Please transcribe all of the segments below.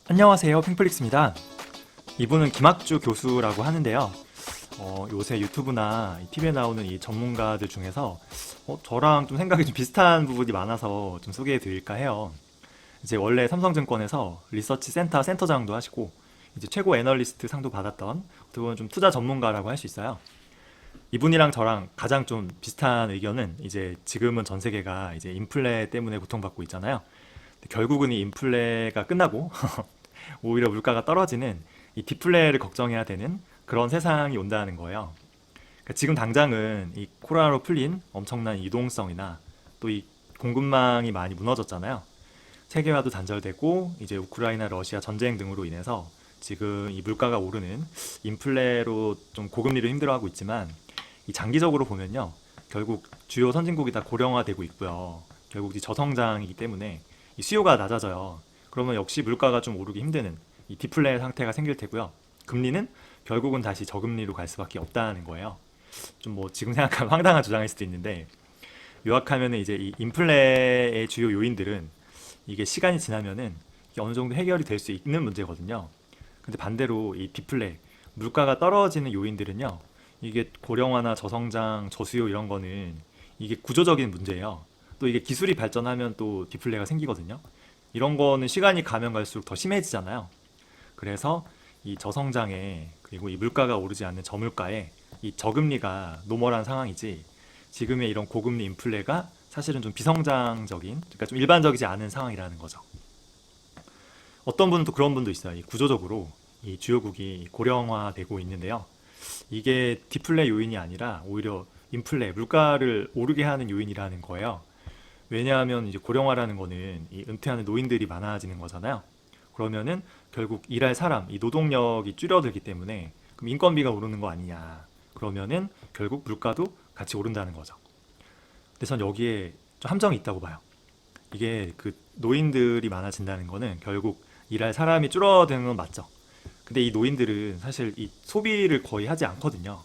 안녕하세요, 핑플릭스입니다. 이분은 김학주 교수라고 하는데요. 요새 유튜브나 TV에 나오는 이 전문가들 중에서 저랑 좀 생각이 좀 비슷한 부분이 많아서 좀 소개해 드릴까 해요. 이제 원래 삼성증권에서 리서치 센터장도 하시고 이제 최고 애널리스트 상도 받았던 어떻게 보면 좀 투자 전문가라고 할 수 있어요. 이분이랑 저랑 가장 좀 비슷한 의견은 이제 지금은 전 세계가 이제 인플레 때문에 고통받고 있잖아요. 결국은 이 인플레가 끝나고 오히려 물가가 떨어지는 이 디플레를 걱정해야 되는 그런 세상이 온다는 거예요. 그러니까 지금 당장은 이 코로나로 풀린 엄청난 이동성이나 또 이 공급망이 많이 무너졌잖아요. 세계화도 단절되고 이제 우크라이나 러시아 전쟁 등으로 인해서 지금 이 물가가 오르는 인플레로 좀 고금리를 힘들어하고 있지만 이 장기적으로 보면요. 결국 주요 선진국이 다 고령화되고 있고요. 결국 이 저성장이기 때문에 이 수요가 낮아져요. 그러면 역시 물가가 좀 오르기 힘드는 이 디플레 상태가 생길 테고요. 금리는 결국은 다시 저금리로 갈 수밖에 없다는 거예요. 좀 뭐 지금 생각하면 황당한 주장일 수도 있는데 요약하면은 이제 이 인플레의 주요 요인들은 이게 시간이 지나면은 이게 어느 정도 해결이 될 수 있는 문제거든요. 근데 반대로 이 디플레, 물가가 떨어지는 요인들은요. 이게 고령화나 저성장, 저수요 이런 거는 이게 구조적인 문제예요. 또 이게 기술이 발전하면 또 디플레가 생기거든요. 이런 거는 시간이 가면 갈수록 더 심해지잖아요. 그래서 이 저성장에 그리고 이 물가가 오르지 않는 저물가에 이 저금리가 노멀한 상황이지 지금의 이런 고금리 인플레가 사실은 좀 비성장적인 그러니까 좀 일반적이지 않은 상황이라는 거죠. 어떤 분은 또 그런 분도 있어요. 이 구조적으로 이 주요국이 고령화되고 있는데요. 이게 디플레 요인이 아니라 오히려 인플레, 물가를 오르게 하는 요인이라는 거예요. 왜냐하면 이제 고령화라는 거는 이 은퇴하는 노인들이 많아지는 거잖아요. 그러면은 결국 일할 사람, 이 노동력이 줄어들기 때문에 그럼 인건비가 오르는 거 아니냐. 그러면은 결국 물가도 같이 오른다는 거죠. 근데 전 여기에 좀 함정이 있다고 봐요. 이게 그 노인들이 많아진다는 거는 결국 일할 사람이 줄어드는 건 맞죠. 근데 이 노인들은 사실 이 소비를 거의 하지 않거든요.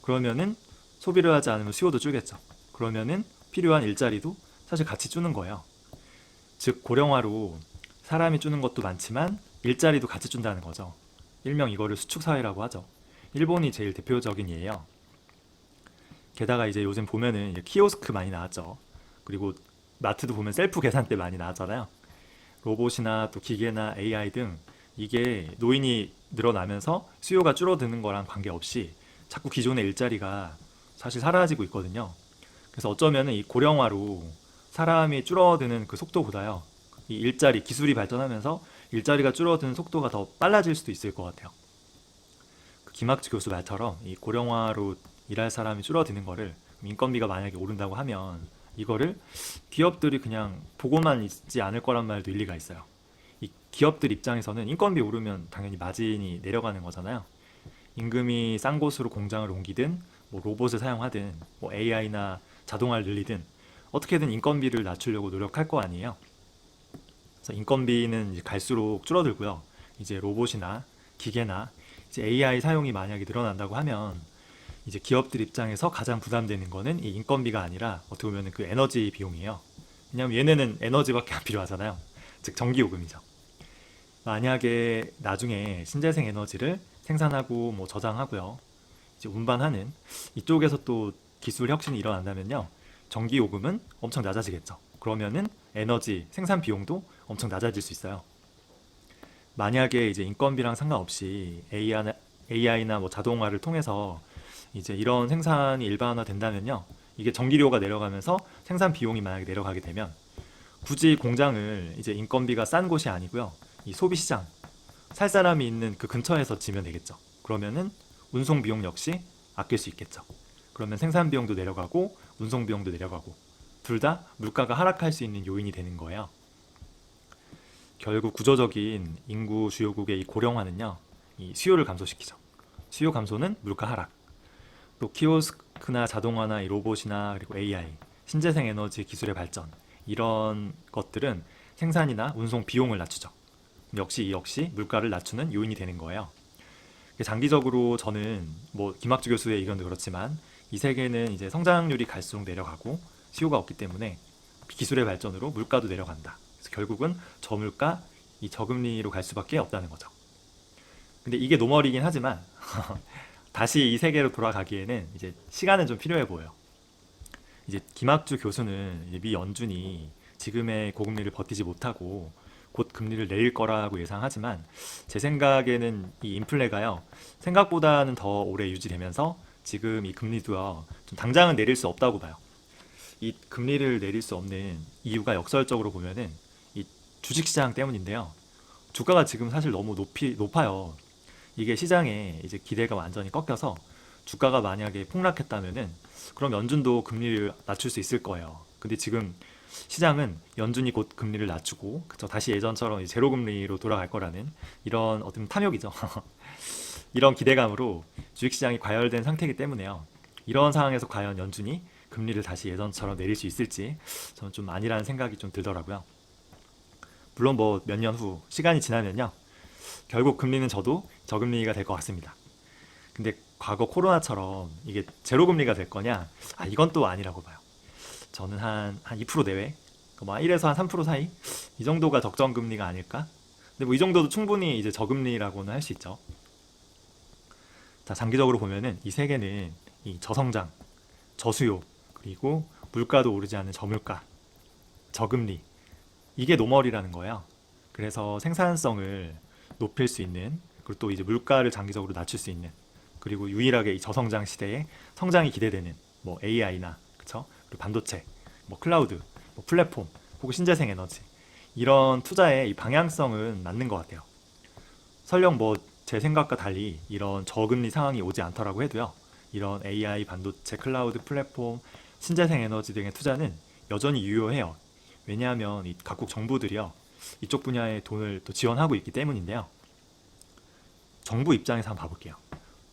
그러면은 소비를 하지 않으면 수요도 줄겠죠. 그러면은 필요한 일자리도 사실 같이 주는 거예요. 즉 고령화로 사람이 주는 것도 많지만 일자리도 같이 준다는 거죠. 일명 이거를 수축사회라고 하죠. 일본이 제일 대표적인 예예요. 게다가 이제 요즘 보면은 이제 키오스크 많이 나왔죠. 그리고 마트도 보면 셀프 계산대 많이 나왔잖아요. 로봇이나 또 기계나 AI 등 이게 노인이 늘어나면서 수요가 줄어드는 거랑 관계없이 자꾸 기존의 일자리가 사실 사라지고 있거든요. 그래서 어쩌면은 이 고령화로 사람이 줄어드는 그 속도보다요. 이 일자리, 기술이 발전하면서 일자리가 줄어드는 속도가 더 빨라질 수도 있을 것 같아요. 그 김학주 교수 말처럼 이 고령화로 일할 사람이 줄어드는 거를 인건비가 만약에 오른다고 하면 이거를 기업들이 그냥 보고만 있지 않을 거란 말도 일리가 있어요. 이 기업들 입장에서는 인건비 오르면 당연히 마진이 내려가는 거잖아요. 임금이 싼 곳으로 공장을 옮기든 뭐 로봇을 사용하든 뭐 AI나 자동화를 늘리든 어떻게든 인건비를 낮추려고 노력할 거 아니에요. 그래서 인건비는 이제 갈수록 줄어들고요. 이제 로봇이나 기계나 이제 AI 사용이 만약에 늘어난다고 하면 이제 기업들 입장에서 가장 부담되는 거는 이 인건비가 아니라 어떻게 보면 그 에너지 비용이에요. 왜냐하면 얘네는 에너지밖에 안 필요하잖아요. 즉 전기요금이죠. 만약에 나중에 신재생 에너지를 생산하고 뭐 저장하고요. 이제 운반하는 이쪽에서 또 기술 혁신이 일어난다면요. 전기 요금은 엄청 낮아지겠죠. 그러면은 에너지 생산 비용도 엄청 낮아질 수 있어요. 만약에 이제 인건비랑 상관없이 AI나 뭐 자동화를 통해서 이제 이런 생산이 일반화 된다면요. 이게 전기료가 내려가면서 생산 비용이 만약에 내려가게 되면 굳이 공장을 이제 인건비가 싼 곳이 아니고요. 이 소비 시장, 살 사람이 있는 그 근처에서 지면 되겠죠. 그러면은 운송 비용 역시 아낄 수 있겠죠. 그러면 생산 비용도 내려가고 운송 비용도 내려가고 둘 다 물가가 하락할 수 있는 요인이 되는 거예요. 결국 구조적인 인구 주요국의 이 고령화는요. 이 수요를 감소시키죠. 수요 감소는 물가 하락. 또 키오스크나 자동화나 이 로봇이나 그리고 AI, 신재생 에너지 기술의 발전 이런 것들은 생산이나 운송 비용을 낮추죠. 역시 이 역시 물가를 낮추는 요인이 되는 거예요. 장기적으로 저는 뭐 김학주 교수의 의견도 그렇지만 이 세계는 이제 성장률이 갈수록 내려가고 수요가 없기 때문에 기술의 발전으로 물가도 내려간다. 그래서 결국은 저물가, 이 저금리로 갈 수밖에 없다는 거죠. 근데 이게 노멀이긴 하지만 다시 이 세계로 돌아가기에는 이제 시간은 좀 필요해 보여요. 이제 김학주 교수는 이제 미 연준이 지금의 고금리를 버티지 못하고 곧 금리를 내릴 거라고 예상하지만 제 생각에는 이 인플레가요 생각보다는 더 오래 유지되면서 지금 이 금리도요 좀 당장은 내릴 수 없다고 봐요. 이 금리를 내릴 수 없는 이유가 역설적으로 보면은 이 주식시장 때문인데요. 주가가 지금 사실 너무 높아요. 이게 시장에 이제 기대가 완전히 꺾여서 주가가 만약에 폭락했다면은 그럼 연준도 금리를 낮출 수 있을 거예요. 근데 지금 시장은 연준이 곧 금리를 낮추고 그쵸 다시 예전처럼 이제 제로 금리로 돌아갈 거라는 이런 어떤 탐욕이죠. 이런 기대감으로 주식시장이 과열된 상태이기 때문에요. 이런 상황에서 과연 연준이 금리를 다시 예전처럼 내릴 수 있을지 저는 좀 아니라는 생각이 좀 들더라고요. 물론 뭐 몇 년 후 시간이 지나면요. 결국 금리는 저도 저금리가 될 것 같습니다. 근데 과거 코로나처럼 이게 제로 금리가 될 거냐? 아, 이건 또 아니라고 봐요. 저는 한 2% 내외, 뭐 1에서 한 3% 사이 이 정도가 적정 금리가 아닐까? 근데 뭐 이 정도도 충분히 이제 저금리라고는 할 수 있죠. 자, 장기적으로 보면은 이 세계는 이 저성장, 저수요, 그리고 물가도 오르지 않는 저물가, 저금리 이게 노멀이라는 거예요. 그래서 생산성을 높일 수 있는 그리고 또 이제 물가를 장기적으로 낮출 수 있는 그리고 유일하게 이 저성장 시대에 성장이 기대되는 뭐 AI나 그쵸? 그리고 반도체, 뭐 클라우드, 뭐 플랫폼 혹은 신재생 에너지 이런 투자의 이 방향성은 맞는 것 같아요. 설령 뭐 제 생각과 달리 이런 저금리 상황이 오지 않더라고 해도요. 이런 AI, 반도체, 클라우드, 플랫폼, 신재생 에너지 등의 투자는 여전히 유효해요. 왜냐하면 이 각국 정부들이요. 이쪽 분야에 돈을 또 지원하고 있기 때문인데요. 정부 입장에서 한번 봐볼게요.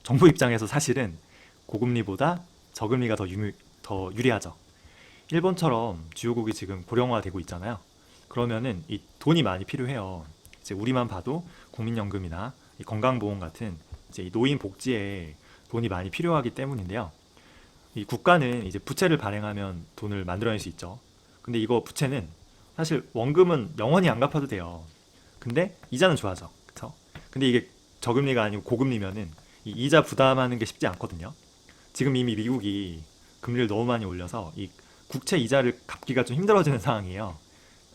정부 입장에서 사실은 고금리보다 저금리가 더 유리하죠. 일본처럼 주요국이 지금 고령화되고 있잖아요. 그러면은 이 돈이 많이 필요해요. 이제 우리만 봐도 국민연금이나 이 건강보험 같은 이제 이 노인 복지에 돈이 많이 필요하기 때문인데요. 이 국가는 이제 부채를 발행하면 돈을 만들어낼 수 있죠. 근데 이거 부채는 사실 원금은 영원히 안 갚아도 돼요. 근데 이자는 좋아져. 그쵸? 근데 이게 저금리가 아니고 고금리면은 이 이자 부담하는 게 쉽지 않거든요. 지금 이미 미국이 금리를 너무 많이 올려서 이 국채 이자를 갚기가 좀 힘들어지는 상황이에요.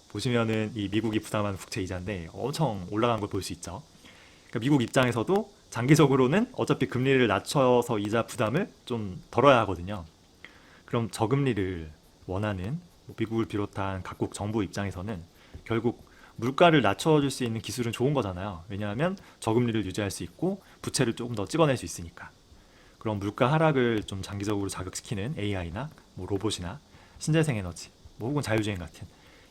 보시면은 이 미국이 부담하는 국채 이자인데 엄청 올라간 걸 볼 수 있죠. 그러니까 미국 입장에서도 장기적으로는 어차피 금리를 낮춰서 이자 부담을 좀 덜어야 하거든요. 그럼 저금리를 원하는 뭐 미국을 비롯한 각국 정부 입장에서는 결국 물가를 낮춰줄 수 있는 기술은 좋은 거잖아요. 왜냐하면 저금리를 유지할 수 있고 부채를 조금 더 찍어낼 수 있으니까. 그럼 물가 하락을 좀 장기적으로 자극시키는 AI나 뭐 로봇이나 신재생 에너지, 뭐 혹은 자율주행 같은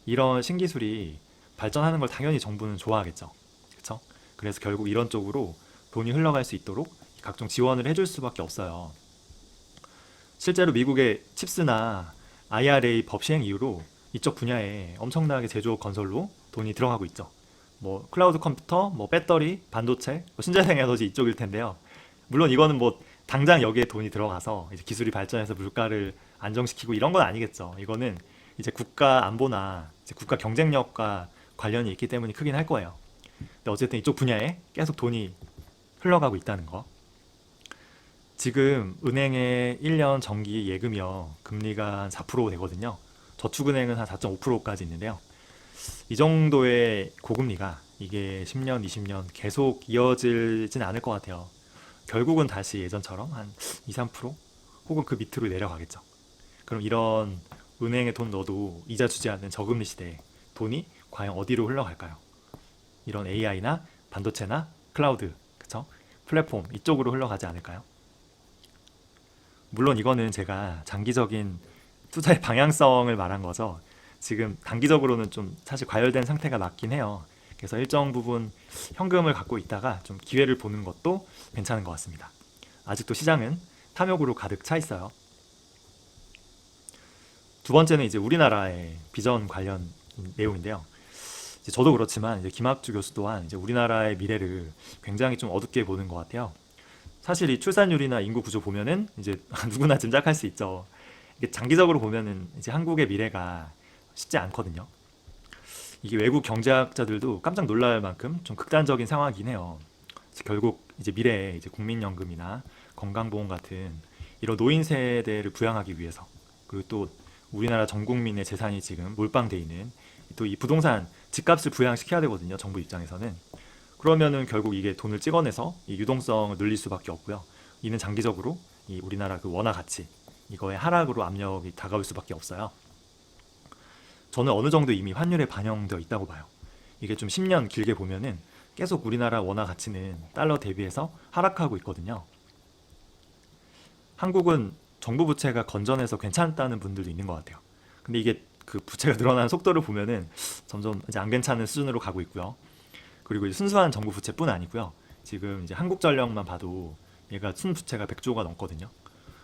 이런 신기술이 발전하는 걸 당연히 정부는 좋아하겠죠. 그렇죠? 그래서 결국 이런 쪽으로 돈이 흘러갈 수 있도록 각종 지원을 해줄 수밖에 없어요. 실제로 미국의 칩스나 IRA 법 시행 이후로 이쪽 분야에 엄청나게 제조업 건설로 돈이 들어가고 있죠. 뭐 클라우드 컴퓨터, 뭐 배터리, 반도체, 뭐 신재생 에너지 이쪽일 텐데요. 물론 이거는 뭐 당장 여기에 돈이 들어가서 이제 기술이 발전해서 물가를 안정시키고 이런 건 아니겠죠. 이거는 이제 국가 안보나 이제 국가 경쟁력과 관련이 있기 때문에 크긴 할 거예요. 근데 어쨌든 이쪽 분야에 계속 돈이 흘러가고 있다는 거. 지금 은행의 1년 정기 예금이요. 금리가 한 4% 되거든요. 저축은행은 한 4.5%까지 있는데요. 이 정도의 고금리가 이게 10년, 20년 계속 이어지진 않을 것 같아요. 결국은 다시 예전처럼 한 2, 3% 혹은 그 밑으로 내려가겠죠. 그럼 이런 은행에 돈 넣어도 이자 주지 않는 저금리 시대에 돈이 과연 어디로 흘러갈까요? 이런 AI나 반도체나 클라우드, 그쵸? 플랫폼 이쪽으로 흘러가지 않을까요? 물론 이거는 제가 장기적인 투자의 방향성을 말한 거죠. 지금 단기적으로는 좀 사실 과열된 상태가 맞긴 해요. 그래서 일정 부분 현금을 갖고 있다가 좀 기회를 보는 것도 괜찮은 것 같습니다. 아직도 시장은 탐욕으로 가득 차 있어요. 두 번째는 이제 우리나라의 비전 관련 내용인데요. 이제 저도 그렇지만 이제 김학주 교수 또한 이제 우리나라의 미래를 굉장히 좀 어둡게 보는 것 같아요. 사실 이 출산율이나 인구 구조 보면은 이제 누구나 짐작할 수 있죠. 이게 장기적으로 보면은 이제 한국의 미래가 쉽지 않거든요. 이게 외국 경제학자들도 깜짝 놀랄 만큼 좀 극단적인 상황이긴 해요. 그래서 결국 이제 미래에 이제 국민연금이나 건강보험 같은 이런 노인 세대를 부양하기 위해서, 그리고 또 우리나라 전 국민의 재산이 지금 몰빵돼 있는 또 이 부동산 집값을 부양시켜야 되거든요. 정부 입장에서는. 그러면은 결국 이게 돈을 찍어내서 이 유동성을 늘릴 수밖에 없고요. 이는 장기적으로 이 우리나라 그 원화 가치 이거의 하락으로 압력이 다가올 수밖에 없어요. 저는 어느 정도 이미 환율에 반영되어 있다고 봐요. 이게 좀 10년 길게 보면은 계속 우리나라 원화 가치는 달러 대비해서 하락하고 있거든요. 한국은 정부 부채가 건전해서 괜찮다는 분들도 있는 것 같아요. 근데 이게 그 부채가 늘어나는 속도를 보면은 점점 이제 안 괜찮은 수준으로 가고 있고요. 그리고 이제 순수한 정부 부채뿐 아니고요. 지금 이제 한국전력만 봐도 얘가 순부채가 100조가 넘거든요.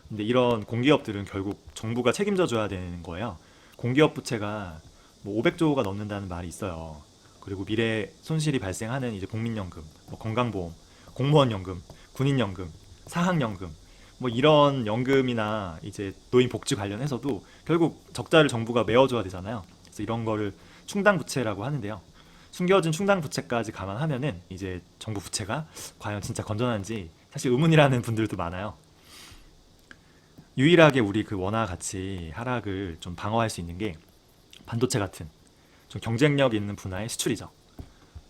근데 이런 공기업들은 결국 정부가 책임져 줘야 되는 거예요. 공기업 부채가 뭐 500조가 넘는다는 말이 있어요. 그리고 미래 손실이 발생하는 이제 국민연금, 뭐 건강보험, 공무원연금, 군인연금, 사학연금, 뭐 이런 연금이나 이제 노인 복지 관련해서도 결국 적자를 정부가 메워줘야 되잖아요. 그래서 이런 거를 충당 부채라고 하는데요. 숨겨진 충당 부채까지 감안하면은 이제 정부 부채가 과연 진짜 건전한지 사실 의문이라는 분들도 많아요. 유일하게 우리 그 원화 가치 하락을 좀 방어할 수 있는 게 반도체 같은 좀 경쟁력 있는 분야의 수출이죠.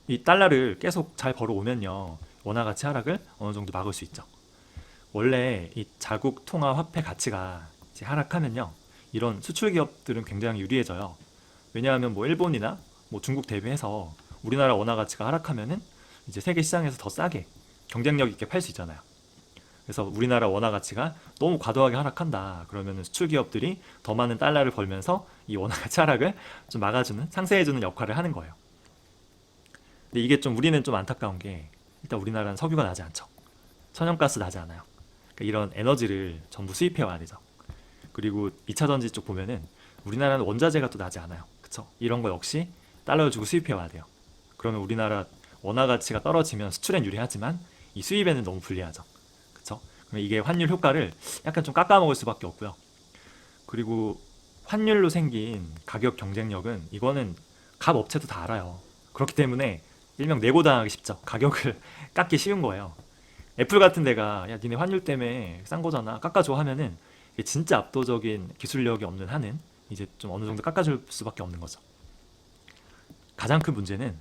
이 달러를 계속 잘 벌어오면요, 원화 가치 하락을 어느 정도 막을 수 있죠. 원래 이 자국 통화 화폐 가치가 이제 하락하면요, 이런 수출 기업들은 굉장히 유리해져요. 왜냐하면 뭐 일본이나 뭐 중국 대비해서 우리나라 원화 가치가 하락하면은 이제 세계 시장에서 더 싸게 경쟁력 있게 팔 수 있잖아요. 그래서 우리나라 원화 가치가 너무 과도하게 하락한다. 그러면은 수출 기업들이 더 많은 달러를 벌면서 이 원화 가치 하락을 좀 막아주는, 상쇄해주는 역할을 하는 거예요. 근데 이게 좀 우리는 좀 안타까운 게, 일단 우리나라는 석유가 나지 않죠. 천연가스 나지 않아요. 그러니까 이런 에너지를 전부 수입해 와야 되죠. 그리고 2차 전지 쪽 보면은 우리나라는 원자재가 또 나지 않아요. 그쵸? 이런 거 역시 달러를 주고 수입해 와야 돼요. 그러면 우리나라 원화 가치가 떨어지면 수출엔 유리하지만 이 수입에는 너무 불리하죠. 그쵸? 그럼 이게 환율 효과를 약간 좀 깎아먹을 수밖에 없고요. 그리고 환율로 생긴 가격 경쟁력은 이거는 각 업체도 다 알아요. 그렇기 때문에 일명 내고당하기 쉽죠. 가격을 깎기 쉬운 거예요. 애플 같은 데가 야 니네 환율 때문에 싼 거잖아 깎아줘 하면은 이게 진짜 압도적인 기술력이 없는 한은 이제 좀 어느 정도 깎아줄 수밖에 없는 거죠. 가장 큰 문제는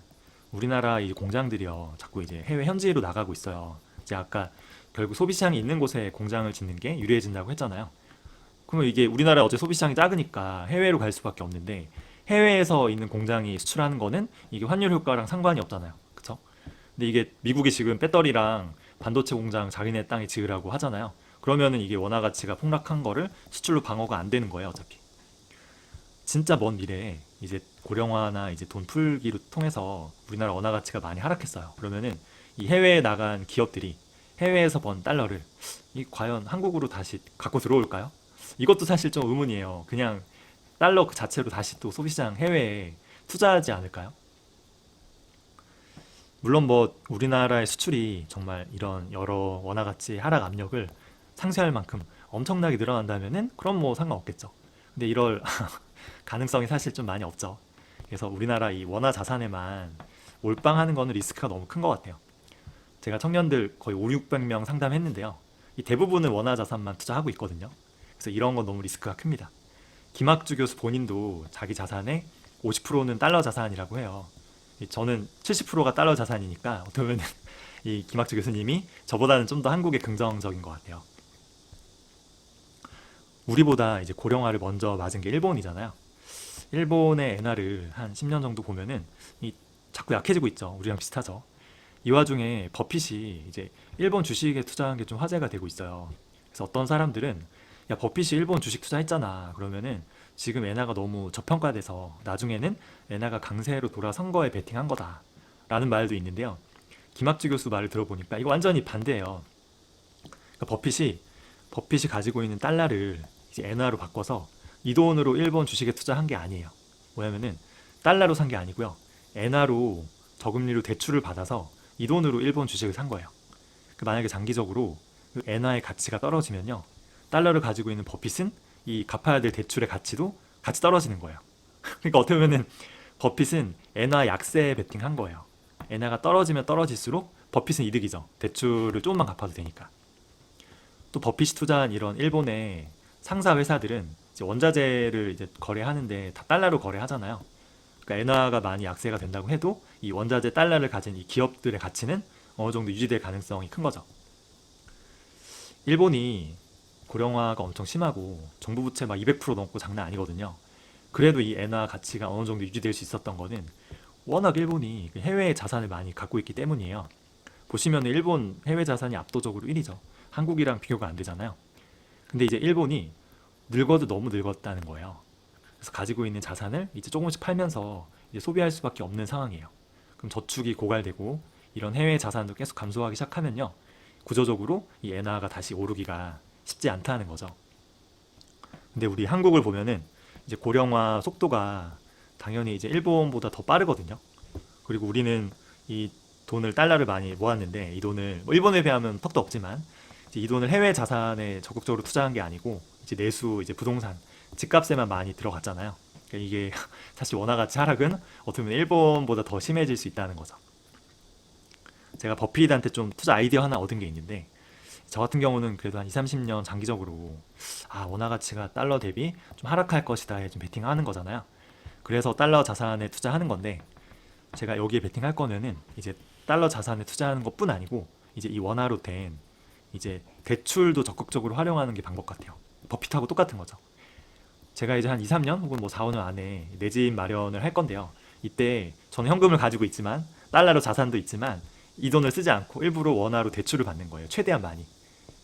우리나라 이 공장들이요 자꾸 이제 해외 현지로 나가고 있어요. 이제 아까 결국 소비시장이 있는 곳에 공장을 짓는 게 유리해진다고 했잖아요. 그러면 이게 우리나라 어제 소비시장이 작으니까 해외로 갈 수밖에 없는데, 해외에서 있는 공장이 수출하는 거는 이게 환율 효과랑 상관이 없잖아요. 그쵸? 근데 이게 미국이 지금 배터리랑 반도체 공장 자기네 땅에 지으라고 하잖아요. 그러면은 이게 원화 가치가 폭락한 거를 수출로 방어가 안 되는 거예요, 어차피. 진짜 먼 미래에 이제 고령화나 이제 돈 풀기로 통해서 우리나라 원화 가치가 많이 하락했어요. 그러면은 이 해외에 나간 기업들이 해외에서 번 달러를 이 과연 한국으로 다시 갖고 들어올까요? 이것도 사실 좀 의문이에요. 그냥 달러 그 자체로 다시 또 소비시장 해외에 투자하지 않을까요? 물론 뭐 우리나라의 수출이 정말 이런 여러 원화 가치 하락 압력을 상쇄할 만큼 엄청나게 늘어난다면은 그럼 뭐 상관없겠죠. 근데 이럴 가능성이 사실 좀 많이 없죠. 그래서 우리나라 이 원화 자산에만 몰빵하는 거는 리스크가 너무 큰 것 같아요. 제가 청년들 거의 5, 600명 상담했는데요. 이 대부분은 원화 자산만 투자하고 있거든요. 그래서 이런 건 너무 리스크가 큽니다. 김학주 교수 본인도 자기 자산의 50%는 달러 자산이라고 해요. 저는 70%가 달러 자산이니까 어떻게 보면 이 김학주 교수님이 저보다는 좀 더 한국에 긍정적인 것 같아요. 우리보다 이제 고령화를 먼저 맞은 게 일본이잖아요. 일본의 엔화를 한 10년 정도 보면은 이 자꾸 약해지고 있죠. 우리랑 비슷하죠. 이 와중에 버핏이 이제 일본 주식에 투자한 게 좀 화제가 되고 있어요. 그래서 어떤 사람들은 야 버핏이 일본 주식 투자했잖아. 그러면은 지금 엔화가 너무 저평가돼서 나중에는 엔화가 강세로 돌아선 거에 베팅한 거다. 라는 말도 있는데요. 김학주 교수 말을 들어보니까 이거 완전히 반대예요. 그러니까 버핏이 가지고 있는 달러를 이제 엔화로 바꿔서 이 돈으로 일본 주식에 투자한 게 아니에요. 뭐냐면은 달러로 산 게 아니고요. 엔화로 저금리로 대출을 받아서 이 돈으로 일본 주식을 산 거예요. 만약에 장기적으로 그 엔화의 가치가 떨어지면요, 달러를 가지고 있는 버핏은 이 갚아야 될 대출의 가치도 같이 떨어지는 거예요. 그러니까 어떻게 보면은 버핏은 엔화 약세에 베팅한 거예요. 엔화가 떨어지면 떨어질수록 버핏은 이득이죠. 대출을 조금만 갚아도 되니까. 또 버핏이 투자한 이런 일본의 상사 회사들은 이제 원자재를 이제 거래하는데 다 달러로 거래하잖아요. 그러니까 엔화가 많이 약세가 된다고 해도 이 원자재 달러를 가진 이 기업들의 가치는 어느 정도 유지될 가능성이 큰 거죠. 일본이 고령화가 엄청 심하고 정부 부채 막 200% 넘고 장난 아니거든요. 그래도 이 엔화 가치가 어느 정도 유지될 수 있었던 거는 워낙 일본이 그 해외 자산을 많이 갖고 있기 때문이에요. 보시면 일본 해외 자산이 압도적으로 1위죠. 한국이랑 비교가 안 되잖아요. 근데 이제 일본이 늙어도 너무 늙었다는 거예요. 그래서 가지고 있는 자산을 이제 조금씩 팔면서 이제 소비할 수밖에 없는 상황이에요. 그럼 저축이 고갈되고 이런 해외 자산도 계속 감소하기 시작하면요. 구조적으로 이 엔화가 다시 오르기가 쉽지 않다는 거죠. 근데 우리 한국을 보면은 이제 고령화 속도가 당연히 이제 일본보다 더 빠르거든요. 그리고 우리는 이 돈을 달러를 많이 모았는데 이 돈을 뭐 일본에 비하면 턱도 없지만 이제 이 돈을 해외 자산에 적극적으로 투자한 게 아니고 이제 내수 이제 부동산 집값에만 많이 들어갔잖아요. 그러니까 이게 사실 원화 가치 하락은 어떻게 보면 일본보다 더 심해질 수 있다는 거죠. 제가 버핏한테 좀 투자 아이디어 하나 얻은 게 있는데 저 같은 경우는 그래도 한 2, 30년 장기적으로 원화 가치가 달러 대비 좀 하락할 것이다에 좀 베팅하는 거잖아요. 그래서 달러 자산에 투자하는 건데 제가 여기에 베팅할 거면은 이제 달러 자산에 투자하는 것뿐 아니고 이제 이 원화로 된 이제 대출도 적극적으로 활용하는 게 방법 같아요. 버핏하고 똑같은 거죠. 제가 이제 한 2, 3년 혹은 뭐 4, 5년 안에 내 집 마련을 할 건데요. 이때 저는 현금을 가지고 있지만 달러로 자산도 있지만 이 돈을 쓰지 않고 일부러 원화로 대출을 받는 거예요. 최대한 많이.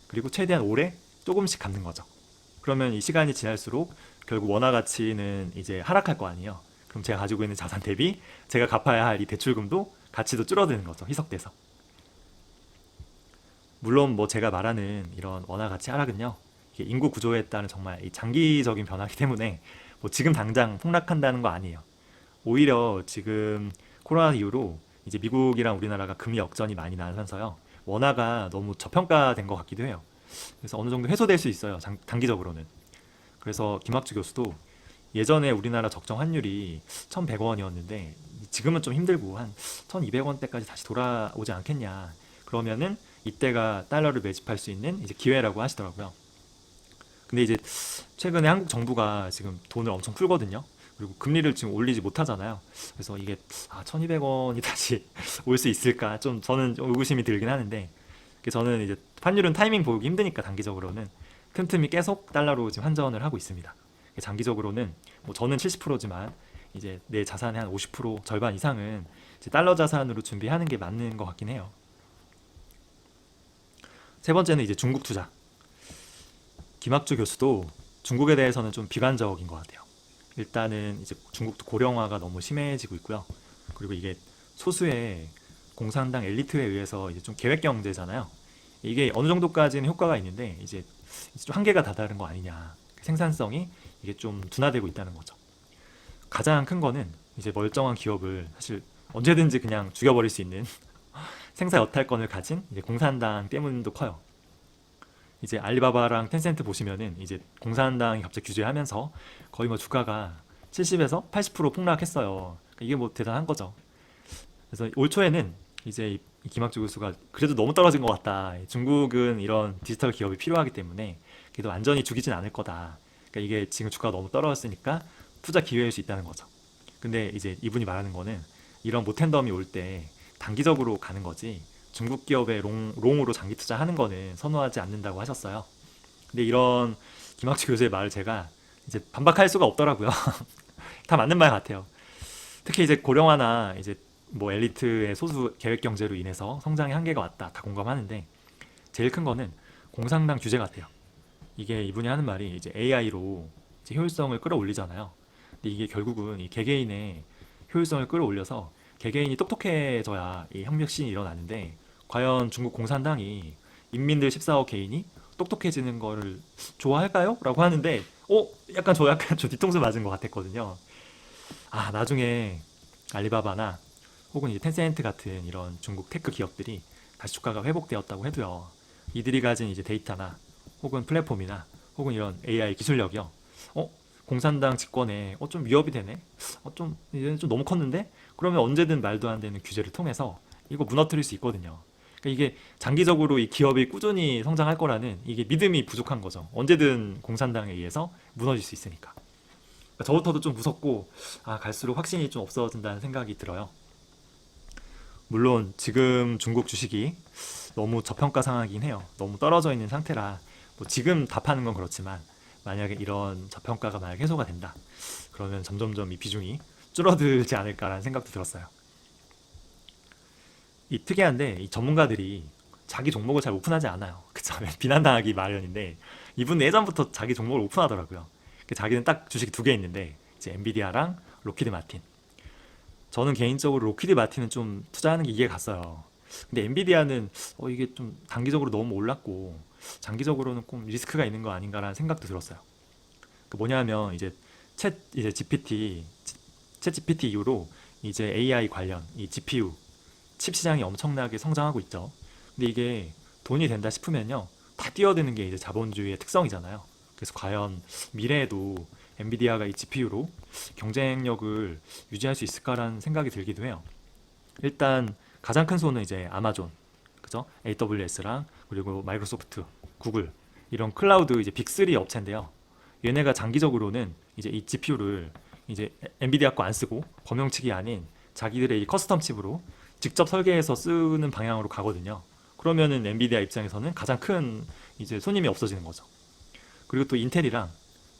그리고 최대한 오래 조금씩 갚는 거죠. 그러면 이 시간이 지날수록 결국 원화 가치는 이제 하락할 거 아니에요. 그럼 제가 가지고 있는 자산 대비 제가 갚아야 할 이 대출금도 가치도 줄어드는 거죠. 희석돼서. 물론 뭐 제가 말하는 이런 원화 가치 하락은요. 이게 인구 구조에 따른 정말 이 장기적인 변화이기 때문에 뭐 지금 당장 폭락한다는 거 아니에요. 오히려 지금 코로나 이후로 이제 미국이랑 우리나라가 금리 역전이 많이 나면서요. 원화가 너무 저평가된 것 같기도 해요. 그래서 어느 정도 해소될 수 있어요. 단기적으로는. 그래서 김학주 교수도 예전에 우리나라 적정 환율이 1,100원이었는데 지금은 좀 힘들고 한 1,200원대까지 다시 돌아오지 않겠냐. 그러면은 이때가 달러를 매집할 수 있는 이제 기회라고 하시더라고요. 근데 이제 최근에 한국 정부가 지금 돈을 엄청 풀거든요. 그리고 금리를 지금 올리지 못하잖아요. 그래서 이게 1,200원이 다시 올 수 있을까? 좀 저는 좀 의구심이 들긴 하는데 저는 이제 환율은 타이밍 보기 힘드니까 단기적으로는 틈틈이 계속 달러로 지금 환전을 하고 있습니다. 장기적으로는 뭐 저는 70%지만 이제 내 자산의 한 50% 절반 이상은 이제 달러 자산으로 준비하는 게 맞는 것 같긴 해요. 세 번째는 이제 중국 투자. 김학주 교수도 중국에 대해서는 좀 비관적인 것 같아요. 일단은 이제 중국도 고령화가 너무 심해지고 있고요. 그리고 이게 소수의 공산당 엘리트에 의해서 이제 좀 계획 경제잖아요. 이게 어느 정도까지는 효과가 있는데 이제 좀 한계가 다다른 거 아니냐. 생산성이 이게 좀 둔화되고 있다는 거죠. 가장 큰 거는 이제 멀쩡한 기업을 사실 언제든지 그냥 죽여버릴 수 있는 생사 여탈권을 가진 이제 공산당 때문도 커요. 이제 알리바바랑 텐센트 보시면은 이제 공산당이 갑자기 규제하면서 거의 뭐 주가가 70에서 80% 폭락했어요. 그러니까 이게 뭐 대단한 거죠. 그래서 올 초에는 이제 이 김학주 교수가 그래도 너무 떨어진 것 같다. 중국은 이런 디지털 기업이 필요하기 때문에 그래도 완전히 죽이진 않을 거다. 그러니까 이게 지금 주가가 너무 떨어졌으니까 투자 기회일 수 있다는 거죠. 근데 이제 이분이 말하는 거는 이런 모텐덤이 올 때 단기적으로 가는 거지 중국 기업에 롱으로 장기 투자하는 거는 선호하지 않는다고 하셨어요. 근데 이런 김학주 교수의 말을 제가 이제 반박할 수가 없더라고요. 다 맞는 말 같아요. 특히 이제 고령화나 이제 뭐 엘리트의 소수 계획 경제로 인해서 성장의 한계가 왔다. 다 공감하는데 제일 큰 거는 공산당 규제 같아요. 이게 이분이 하는 말이 이제 AI로 이제 효율성을 끌어올리잖아요. 근데 이게 결국은 이 개개인의 효율성을 끌어올려서 개개인이 똑똑해져야 이 협력신이 일어나는데 과연 중국 공산당이 인민들 14억 개인이 똑똑해지는 거를 좋아할까요? 라고 하는데 약간 저 뒤통수 맞은 것 같았거든요. 나중에 알리바바나 혹은 이제 텐센트 같은 이런 중국 테크 기업들이 다시 주가가 회복되었다고 해도요. 이들이 가진 이제 데이터나 혹은 플랫폼이나 혹은 이런 AI 기술력이요. 공산당 집권에 좀 위협이 되네. 좀 이제는 좀 너무 컸는데 그러면 언제든 말도 안 되는 규제를 통해서 이거 무너뜨릴 수 있거든요. 그러니까 이게 장기적으로 이 기업이 꾸준히 성장할 거라는 이게 믿음이 부족한 거죠. 언제든 공산당에 의해서 무너질 수 있으니까. 그러니까 저부터도 좀 무섭고 갈수록 확신이 좀 없어진다는 생각이 들어요. 물론 지금 중국 주식이 너무 저평가 상황이긴 해요. 너무 떨어져 있는 상태라 뭐 지금 다 파는 건 그렇지만 만약에 이런 저평가가 만약 해소가 된다. 그러면 점점점 이 비중이 줄어들지 않을까라는 생각도 들었어요. 이 특이한데 이 전문가들이 자기 종목을 잘 오픈하지 않아요. 그쵸? 비난당하기 마련인데 이분 예전부터 자기 종목을 오픈하더라고요. 자기는 딱 주식이 두 개 있는데 이제 엔비디아랑 로키드 마틴. 저는 개인적으로 로키드 마틴은 좀 투자하는 게 이해가 갔어요. 근데 엔비디아는 이게 좀 단기적으로 너무 올랐고 장기적으로는 좀 리스크가 있는 거 아닌가라는 생각도 들었어요. 그 뭐냐면 이제 GPT 챗 GPT 이후로 이제 AI 관련 이 GPU 칩 시장이 엄청나게 성장하고 있죠. 근데 이게 돈이 된다 싶으면요. 다 뛰어드는 게 이제 자본주의의 특성이잖아요. 그래서 과연 미래에도 엔비디아가 이 GPU로 경쟁력을 유지할 수 있을까라는 생각이 들기도 해요. 일단 가장 큰 손은 이제 아마존, 그죠? AWS랑 그리고 마이크로소프트, 구글 이런 클라우드 이제 빅3 업체인데요. 얘네가 장기적으로는 이제 이 GPU를 이제 엔비디아 거 안 쓰고 범용칩이 아닌 자기들의 이 커스텀 칩으로 직접 설계해서 쓰는 방향으로 가거든요. 그러면은 엔비디아 입장에서는 가장 큰 이제 손님이 없어지는 거죠. 그리고 또 인텔이랑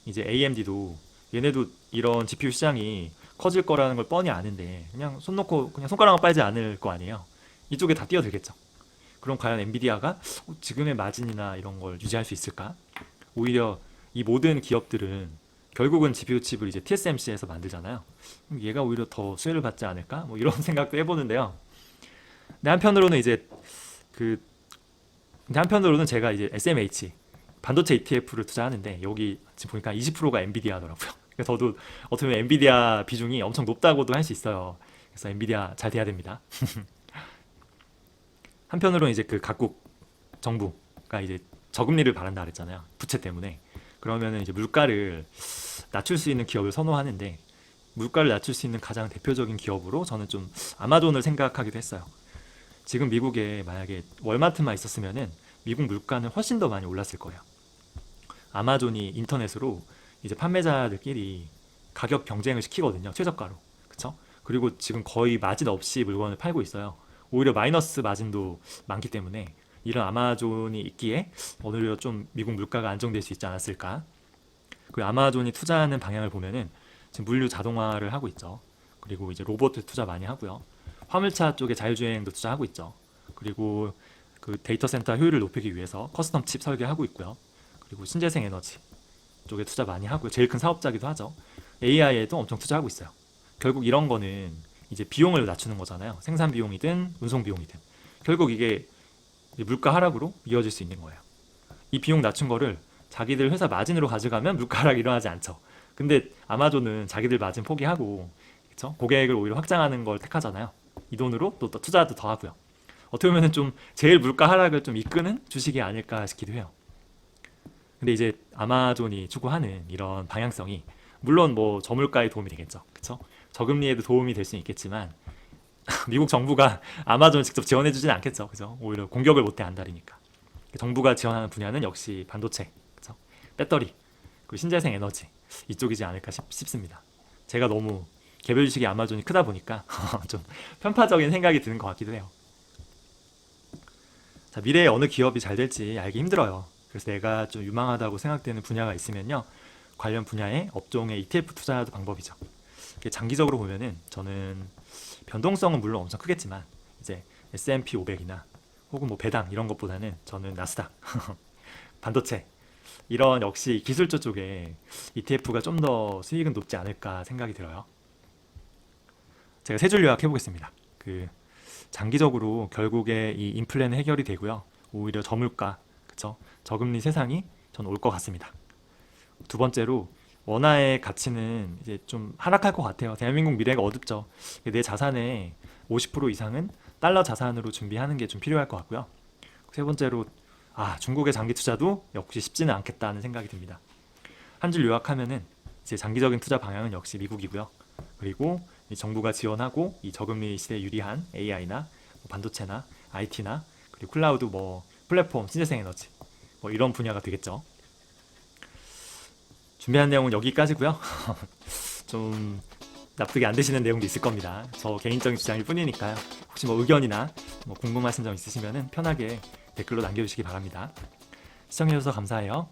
이제 AMD도 얘네도 이런 GPU 시장이 커질 거라는 걸 뻔히 아는데 그냥 손 놓고 그냥 손가락만 빨지 않을 거 아니에요. 이쪽에 다 뛰어들겠죠. 그럼 과연 엔비디아가 지금의 마진이나 이런 걸 유지할 수 있을까? 오히려 이 모든 기업들은 결국은 GPU 칩을 이제 TSMC에서 만들잖아요. 그럼 얘가 오히려 더 수혜를 받지 않을까? 뭐 이런 생각도 해보는데요. 근데 한편으로는 이제 그 근데 한편으로는 제가 이제 SMH 반도체 ETF를 투자하는데 여기 지금 보니까 20%가 엔비디아더라고요. 그래서 저도 어떻게 보면 엔비디아 비중이 엄청 높다고도 할 수 있어요. 그래서 엔비디아 잘 돼야 됩니다. 한편으로는 이제 그 각국 정부가 이제 저금리를 바란다 그랬잖아요. 부채 때문에. 그러면은 이제 물가를 낮출 수 있는 기업을 선호하는데 물가를 낮출 수 있는 가장 대표적인 기업으로 저는 좀 아마존을 생각하기도 했어요. 지금 미국에 만약에 월마트만 있었으면은 미국 물가는 훨씬 더 많이 올랐을 거예요. 아마존이 인터넷으로 이제 판매자들끼리 가격 경쟁을 시키거든요. 최저가로. 그쵸? 그리고 지금 거의 마진 없이 물건을 팔고 있어요. 오히려 마이너스 마진도 많기 때문에 이런 아마존이 있기에 오히려 좀 미국 물가가 안정될 수 있지 않았을까. 그리고 아마존이 투자하는 방향을 보면은 지금 물류 자동화를 하고 있죠. 그리고 이제 로봇 투자 많이 하고요. 화물차 쪽에 자율주행도 투자하고 있죠. 그리고 그 데이터 센터 효율을 높이기 위해서 커스텀 칩 설계하고 있고요. 그리고 신재생 에너지 쪽에 투자 많이 하고요. 제일 큰 사업자기도 하죠. AI에도 엄청 투자하고 있어요. 결국 이런 거는 이제 비용을 낮추는 거잖아요. 생산 비용이든 운송 비용이든. 결국 이게 물가 하락으로 이어질 수 있는 거예요. 이 비용 낮춘 거를 자기들 회사 마진으로 가져가면 물가 하락이 일어나지 않죠. 근데 아마존은 자기들 마진 포기하고 그쵸? 고객을 오히려 확장하는 걸 택하잖아요. 이 돈으로 또 투자도 더 하고요. 어떻게 보면 좀 제일 물가 하락을 좀 이끄는 주식이 아닐까 싶기도 해요. 근데 이제 아마존이 추구하는 이런 방향성이 물론 뭐 저물가에 도움이 되겠죠. 그쵸? 저금리에도 도움이 될 수는 있겠지만 미국 정부가 아마존을 직접 지원해주진 않겠죠. 그죠? 오히려 공격을 못해 안달이니까. 정부가 지원하는 분야는 역시 반도체, 그쵸? 배터리, 그리고 신재생 에너지 이쪽이지 않을까 싶습니다. 제가 너무 개별 주식이 아마존이 크다 보니까 좀 편파적인 생각이 드는 것 같기도 해요. 자, 미래에 어느 기업이 잘 될지 알기 힘들어요. 그래서 내가 좀 유망하다고 생각되는 분야가 있으면요. 관련 분야의 업종의 ETF 투자도 방법이죠. 장기적으로 보면은 저는 변동성은 물론 엄청 크겠지만 이제 S&P 500이나 혹은 뭐 배당 이런 것보다는 저는 나스닥, 반도체 이런 역시 기술주 쪽에 ETF가 좀 더 수익은 높지 않을까 생각이 들어요. 제가 세 줄 요약해 보겠습니다. 그 장기적으로 결국에 이 인플레는 해결이 되고요. 오히려 저물가, 그쵸? 저금리 세상이 전 올 것 같습니다. 두 번째로 원화의 가치는 이제 좀 하락할 것 같아요. 대한민국 미래가 어둡죠. 내 자산의 50% 이상은 달러 자산으로 준비하는 게 좀 필요할 것 같고요. 세 번째로 중국의 장기 투자도 역시 쉽지는 않겠다는 생각이 듭니다. 한 줄 요약하면은 제 장기적인 투자 방향은 역시 미국이고요. 그리고 이 정부가 지원하고 이 저금리 시대에 유리한 AI나 반도체나 IT나 그리고 클라우드 뭐 플랫폼, 신재생 에너지 뭐 이런 분야가 되겠죠. 준비한 내용은 여기까지고요. 좀 납득이 안 되시는 내용도 있을 겁니다. 저 개인적인 주장일 뿐이니까요. 혹시 뭐 의견이나 뭐 궁금하신 점 있으시면 편하게 댓글로 남겨주시기 바랍니다. 시청해주셔서 감사해요.